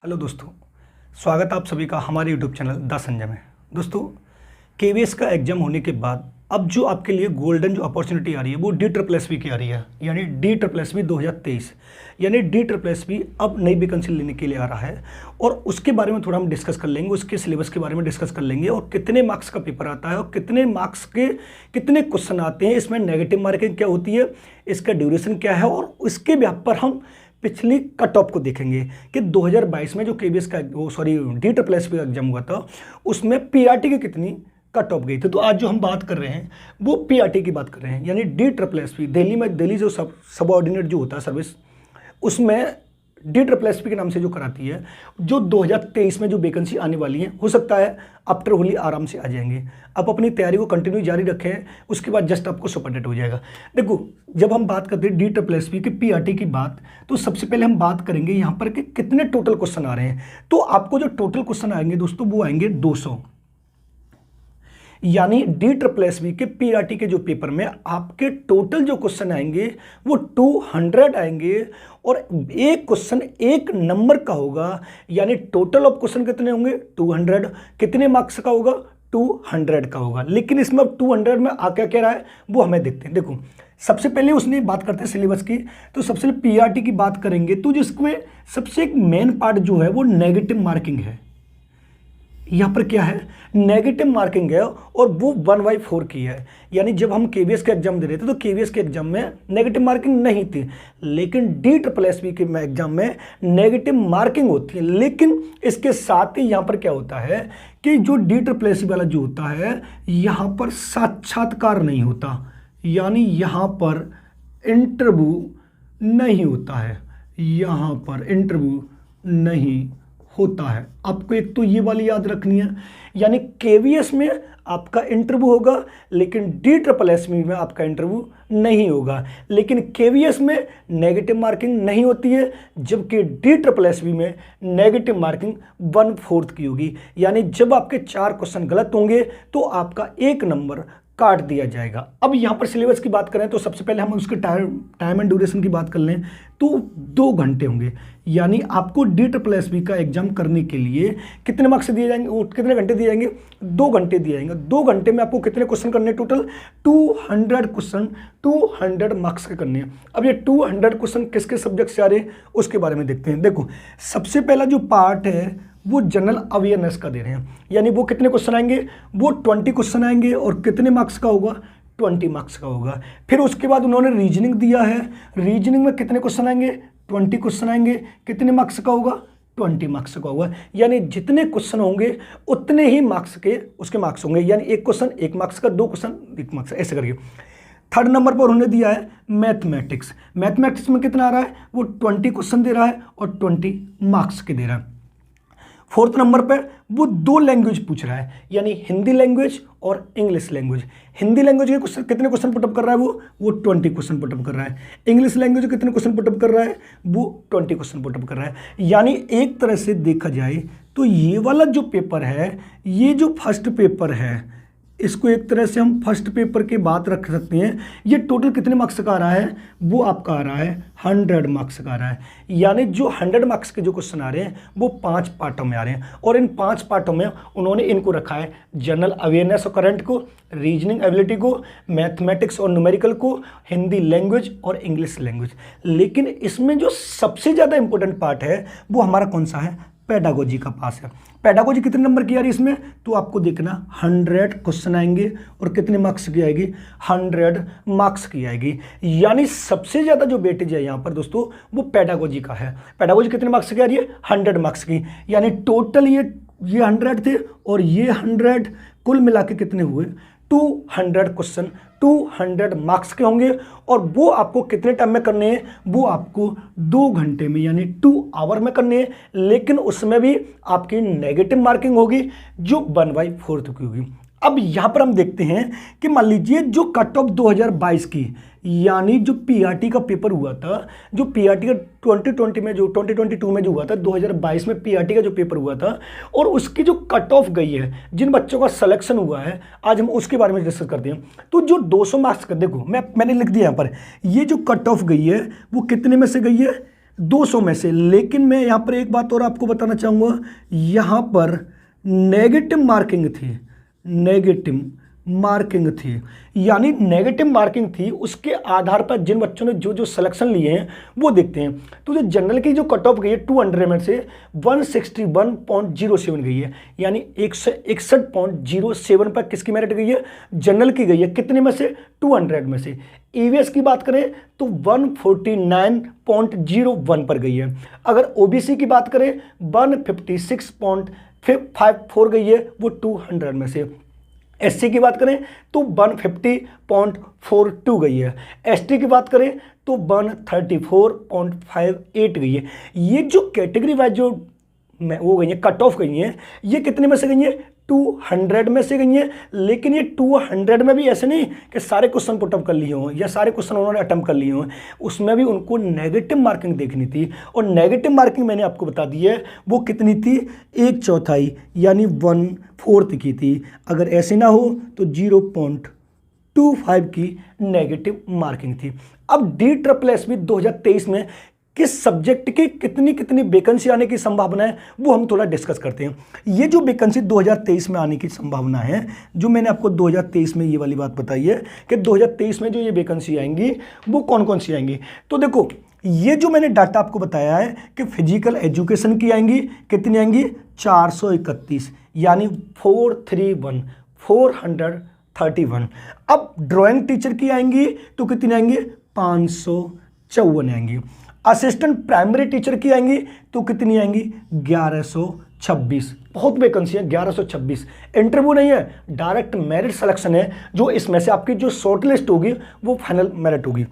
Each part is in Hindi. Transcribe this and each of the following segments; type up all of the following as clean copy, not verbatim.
हेलो दोस्तों, स्वागत है आप सभी का हमारे यूट्यूब चैनल द संजय में। दोस्तों, केवीएस का एग्जाम होने के बाद अब जो आपके लिए गोल्डन जो अपॉर्चुनिटी आ रही है वो DSSB की आ रही है, यानी DSSB 2023, यानी DSSB अब नई वैकेंसी लेने के लिए आ रहा है और उसके बारे में थोड़ा हम डिस्कस कर लेंगे, उसके सिलेबस के बारे में डिस्कस कर लेंगे और कितने मार्क्स का पेपर आता है और कितने मार्क्स के कितने क्वेश्चन आते हैं, इसमें नेगेटिव मार्किंग क्या होती है, इसका ड्यूरेशन क्या है और उसके ब्याह पर हम पिछली कट ऑफ को देखेंगे कि 2022 में जो केवीएस का DSSB का एग्जाम हुआ था उसमें पीआरटी की कितनी कट ऑफ गई थी। तो आज जो हम बात कर रहे हैं वो पीआरटी की बात कर रहे हैं, यानी DSSB दिल्ली जो सबऑर्डिनेट जो होता है सर्विस, उसमें DSSB के नाम से जो कराती है, जो 2023 में जो वैकेंसी आने वाली है, हो सकता है आफ्टर होली आराम से आ जाएंगे। आप अपनी तैयारी को कंटिन्यू जारी रखें, उसके बाद जस्ट आपको सुपर डेट हो जाएगा। देखो, जब हम बात करते हैं DSSB की पीआरटी की बात, तो सबसे पहले हम बात करेंगे यहाँ पर कि कितने टोटल क्वेश्चन आ रहे हैं। तो आपको जो टोटल क्वेश्चन आएंगे दोस्तों वो आएंगे 200, यानी DSSB के पीआरटी के जो पेपर में आपके टोटल जो क्वेश्चन आएंगे वो 200 आएंगे और एक क्वेश्चन एक नंबर का होगा, यानी टोटल ऑफ क्वेश्चन कितने होंगे 200, कितने मार्क्स का होगा 200 का होगा। लेकिन इसमें अब 200 में आ क्या कह रहा है वो हमें देखते हैं। देखो, सबसे पहले उसने बात करते हैं सिलेबस की, तो सबसे पहले पीआरटी की बात करेंगे तो जिसमें सबसे एक मेन पार्ट जो है वो नेगेटिव मार्किंग है। यहाँ पर क्या है, नेगेटिव मार्किंग है और वो 1/4 की है। यानी जब हम केवीएस के एग्जाम दे रहे थे तो केवीएस के एग्जाम में नेगेटिव मार्किंग नहीं थी, लेकिन DSSB के एग्जाम में नेगेटिव मार्किंग होती है। लेकिन इसके साथ ही यहाँ पर क्या होता है कि जो DSSB वाला जो होता है यहाँ पर साक्षात्कार नहीं होता, यानी यहाँ पर इंटरव्यू नहीं होता है, यहाँ पर इंटरव्यू नहीं होता है। आपको एक तो ये वाली याद रखनी है, यानी केवीएस में आपका इंटरव्यू होगा लेकिन DSSB में आपका इंटरव्यू नहीं होगा। लेकिन केवीएस में नेगेटिव मार्किंग नहीं होती है, जबकि DSSB में नेगेटिव मार्किंग 1/4 की होगी। यानी जब आपके 4 क्वेश्चन गलत होंगे तो आपका 1 नंबर काट दिया जाएगा। अब यहाँ पर सिलेबस की बात करें तो सबसे पहले हम उसके टाइम एंड ड्यूरेशन की बात कर लें तो 2 घंटे होंगे। यानी आपको DSSB का एग्जाम करने के लिए कितने मार्क्स दिए जाएंगे, वो कितने घंटे दिए जाएंगे, 2 घंटे दिए जाएंगे। 2 घंटे में आपको कितने क्वेश्चन करने हैं, टोटल 200 क्वेश्चन 200 मार्क्स के करने हैं। अब ये 200 क्वेश्चन किसके सब्जेक्ट से आ रहे हैं उसके बारे में देखते हैं। देखो, सबसे पहला जो पार्ट है वो जनरल अवेयरनेस का दे रहे हैं, यानी वो कितने क्वेश्चन आएंगे, वो 20 क्वेश्चन आएंगे और कितने मार्क्स का होगा, 20 मार्क्स का होगा। फिर उसके बाद उन्होंने रीजनिंग दिया है, रीजनिंग में कितने क्वेश्चन आएंगे, 20 क्वेश्चन आएंगे, कितने मार्क्स का होगा, 20 मार्क्स का होगा। यानी जितने क्वेश्चन होंगे उतने ही मार्क्स के उसके मार्क्स होंगे, यानी एक क्वेश्चन 1 मार्क्स का, 2 क्वेश्चन 1 मार्क्स, ऐसे करके। थर्ड नंबर पर उन्होंने दिया है मैथमेटिक्स। मैथमेटिक्स में कितना आ रहा है, वो 20 क्वेश्चन दे रहा है और 20 मार्क्स के दे रहा है। फोर्थ नंबर पर वो 2 लैंग्वेज पूछ रहा है, यानी हिंदी लैंग्वेज और इंग्लिश लैंग्वेज। हिंदी लैंग्वेज के क्वेश्चन कितने क्वेश्चन पुटअप कर रहा है, वो 20 क्वेश्चन पुटअप कर रहा है। इंग्लिश लैंग्वेज कितने क्वेश्चन पुटअप कर रहा है, वो 20 क्वेश्चन पुटअप कर रहा है। यानी एक तरह से देखा जाए तो ये वाला जो पेपर है, ये जो फर्स्ट पेपर है, इसको एक तरह से हम फर्स्ट पेपर की बात रख सकते हैं। ये टोटल कितने मार्क्स का आ रहा है, वो आपका आ रहा है 100 मार्क्स का आ रहा है। यानी जो 100 मार्क्स के जो क्वेश्चन आ रहे हैं वो 5 पार्टों में आ रहे हैं और इन 5 पार्टों में उन्होंने इनको रखा है, जनरल अवेयरनेस और करंट को, रीजनिंग एबिलिटी को, मैथमेटिक्स और न्यूमेरिकल को, हिंदी लैंग्वेज और इंग्लिश लैंग्वेज। लेकिन इसमें जो सबसे ज़्यादा इंपॉर्टेंट पार्ट है वो हमारा कौन सा है, पेडागोजी का पास है। पेडागोजी कितने नंबर की आ रही है इसमें, तो आपको देखना 100 क्वेश्चन आएंगे और कितने मार्क्स की आएगी, 100 मार्क्स की आएगी। यानी सबसे ज़्यादा जो वेटेज है यहाँ पर दोस्तों वो पेडागोजी का है। पेडागोजी कितने मार्क्स की आ रही है, 100 मार्क्स की। यानी टोटल ये 100 थे और ये 100 कुल मिला के कितने हुए, 200 क्वेश्चन 200 मार्क्स के होंगे और वो आपको कितने टाइम में करने हैं, वो आपको 2 घंटे में यानी 2 आवर में करने हैं। लेकिन उसमें भी आपकी नेगेटिव मार्किंग होगी जो 1/4 की होगी। अब यहाँ पर हम देखते हैं कि मान लीजिए जो कट ऑफ 2022 की, यानी जो पीआरटी का पेपर हुआ था, जो पीआरटी का 2022 में जो हुआ था, 2022 में पीआरटी का जो पेपर हुआ था और उसकी जो कट ऑफ गई है, जिन बच्चों का सिलेक्शन हुआ है, आज हम उसके बारे में डिस्कस करते हैं। तो जो 200 मार्क्स का, देखो मैंने लिख दिया यहाँ पर, ये जो कट ऑफ गई है वो कितने में से गई है, 200 में से। लेकिन मैं यहाँ पर एक बात और आपको बताना चाहूँगा, यहाँ पर नेगेटिव मार्किंग थी, नेगेटिव मार्किंग थी, यानी नेगेटिव मार्किंग थी, उसके आधार पर जिन बच्चों ने जो जो सिलेक्शन लिए हैं वो देखते हैं। तो जो जनरल की जो कट ऑफ गई है 200 में से 161.07 गई है, यानी 161.07 पर किसकी मेरिट गई है, जनरल की गई है। कितने में से, 200 में से। ईवीएस की बात करें तो 149.01 पर गई है। अगर ओबीसी की बात करें 156.54 गई है, वो 200 में से। एससी की बात करें तो 150.42 गई है। एसटी की बात करें तो 134.58 गई है। ये जो कैटेगरी वाइज जो वो गई है, कट ऑफ गई हैं, ये कितने में से गई हैं, 200 में से गई हैं। लेकिन ये 200 में भी ऐसे नहीं कि सारे क्वेश्चन पुटअप कर लिए हों या सारे क्वेश्चन उन्होंने अटेम्प्ट कर लिए हों, उसमें भी उनको नेगेटिव मार्किंग देखनी थी। और नेगेटिव मार्किंग मैंने आपको बता दी है, वो कितनी थी, 1/4 यानी 1/4 की थी। अगर ऐसे ना हो तो 0.25 की नेगेटिव मार्किंग थी। अब DSSB 2023 में किस सब्जेक्ट की कितनी कितनी वैकेंसी आने की संभावना है वो हम थोड़ा डिस्कस करते हैं। ये जो वैकेंसी 2023 में आने की संभावना है, जो मैंने आपको 2023 में ये वाली बात बताई है कि 2023 में जो ये वैकेंसी आएंगी वो कौन कौन सी आएंगी। तो देखो, ये जो मैंने डाटा आपको बताया है कि फिजिकल एजुकेशन की आएंगी, कितनी आएंगी, 431, यानी 431। अब ड्राइंग टीचर की आएंगी तो कितनी आएंगी, 554 आएंगी। असिस्टेंट प्राइमरी टीचर की आएंगी तो कितनी आएंगी, 1126। बहुत वैकेंसी है, 1126। इंटरव्यू नहीं है, डायरेक्ट मेरिट सिलेक्शन है, जो इसमें से आपकी जो शॉर्ट लिस्ट होगी वो फाइनल मेरिट होगी।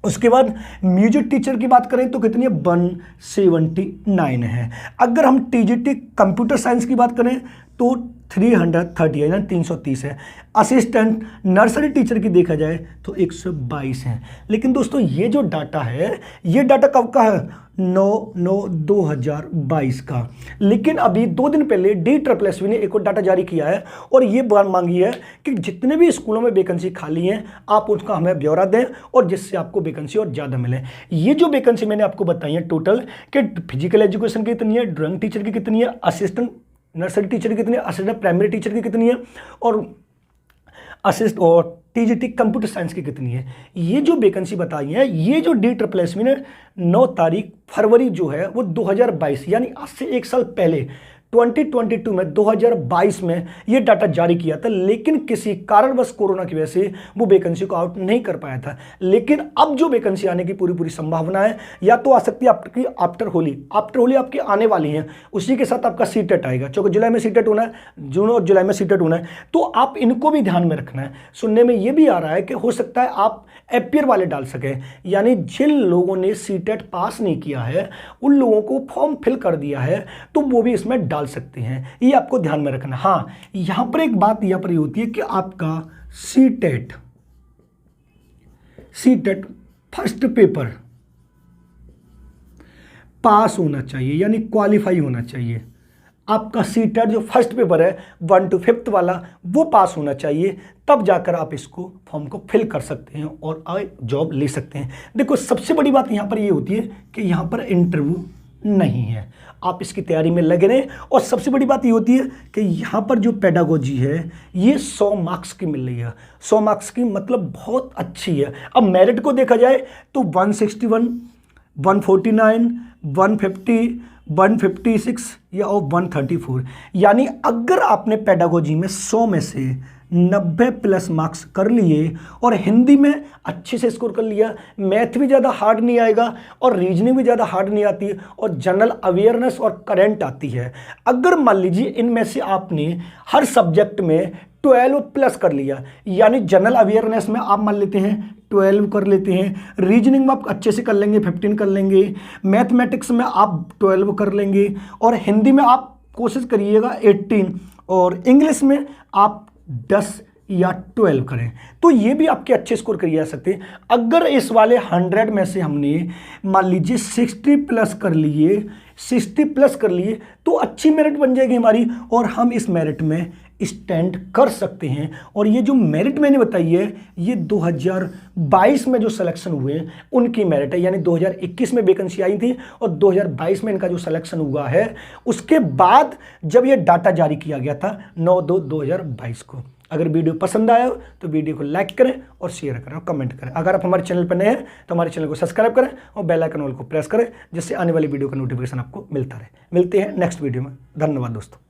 उसके बाद म्यूजिक टीचर की बात करें तो कितनी है, 179 है। अगर हम टीजीटी कंप्यूटर साइंस की बात करें तो 330 है, यानी 330 है। असिस्टेंट नर्सरी टीचर की देखा जाए तो 122 है। लेकिन दोस्तों ये जो डाटा है, ये डाटा कब का है, 9/9/2022 का। लेकिन अभी 2 दिन पहले DSSB ने एक और डाटा जारी किया है और ये बात मांगी है कि जितने भी स्कूलों में वैकेंसी खाली हैं आप उसका हमें ब्यौरा दें और जिससे आपको वैकेंसी और ज़्यादा मिले। ये जो वैकेंसी मैंने आपको बताई है टोटल, कि फिजिकल एजुकेशन की कितनी है, ड्राइंग टीचर की कितनी है, असिस्टेंट नर्सरी टीचर की कितनी है, असिस्टेंट प्राइमरी टीचर की कितनी है, और टीजीटी कंप्यूटर साइंस की कितनी है। ये जो वैकेंसी बताई है, ये जो DSSB ने 9 तारीख फरवरी जो है वो 2022, यानी आज से 1 साल पहले 2022 में 2022 में ये डाटा जारी किया था। लेकिन किसी कारणवश कोरोना की वजह से वो वैकेंसी को आउट नहीं कर पाया था। लेकिन अब जो वैकेंसी आने की पूरी संभावना है, या तो आ सकती है आपकी आफ्टर होली आपकी आने वाली है, उसी के साथ आपका सीटेट आएगा, क्योंकि जुलाई में सीटेट होना है, जून और जुलाई में सीटेट होना है, तो आप इनको भी ध्यान में रखना है। सुनने में ये भी आ रहा है कि हो सकता है आप एपियर वाले डाल सकें, यानी जिन लोगों ने सीटेट पास नहीं किया है उन लोगों को फॉर्म फिल कर दिया है तो वो भी इसमें डाल सकते हैं। ये आपको ध्यान में रखना। हाँ, यहां पर एक बात यहां पर ये होती है कि आपका सीटेट फर्स्ट पेपर पास होना चाहिए, यानी क्वालिफाई होना चाहिए। आपका सीटेट जो फर्स्ट पेपर है 1 to 5th वाला, वो पास होना चाहिए, तब जाकर आप इसको फॉर्म को फिल कर सकते हैं और जॉब ले सकते हैं। देखो, सबसे बड़ी बात यहां पर ये होती है कि यहां पर इंटरव्यू नहीं है, आप इसकी तैयारी में लगे रहें। और सबसे बड़ी बात ये होती है कि यहाँ पर जो पेडागोजी है ये 100 मार्क्स की मिल रही है। 100 मार्क्स की मतलब बहुत अच्छी है। अब मेरिट को देखा जाए तो 161, 149, 150, 156 या 134, यानी अगर आपने पेडागोजी में 100 में से 90+ मार्क्स कर लिए और हिंदी में अच्छे से स्कोर कर लिया, मैथ भी ज़्यादा हार्ड नहीं आएगा और रीजनिंग भी ज़्यादा हार्ड नहीं आती और जनरल अवेयरनेस और करंट आती है। अगर मान लीजिए इनमें से आपने हर सब्जेक्ट में 12+ कर लिया, यानी जनरल अवेयरनेस में आप मान लेते हैं 12 कर लेते हैं, रीजनिंग में आप अच्छे से कर लेंगे 15 कर लेंगे, मैथमेटिक्स में आप 12 कर लेंगे और हिंदी में आप कोशिश करिएगा 18 और इंग्लिश में आप 10 या 12 करें, तो ये भी आपके अच्छे स्कोर करिए जा सकते हैं। अगर इस वाले 100 में से हमने मान लीजिए 60+ कर लिए, 60+ कर लिए तो अच्छी मेरिट बन जाएगी हमारी और हम इस मेरिट में स्टैंड कर सकते हैं। और ये जो मेरिट मैंने बताई है ये 2022 में जो सिलेक्शन हुए उनकी मेरिट है, यानी 2021 में वैकेंसी आई थी और 2022 में इनका जो सिलेक्शन हुआ है उसके बाद जब ये डाटा जारी किया गया था 9/2/2022 को। अगर वीडियो पसंद आया हो तो वीडियो को लाइक करें और शेयर करें और कमेंट करें। अगर आप हमारे चैनल पर नए हैं तो हमारे चैनल को सब्सक्राइब करें और बेल आइकन ऑल को प्रेस करें, जिससे आने वाली वीडियो का नोटिफिकेशन आपको मिलता रहे। मिलते हैं नेक्स्ट वीडियो में। धन्यवाद दोस्तों।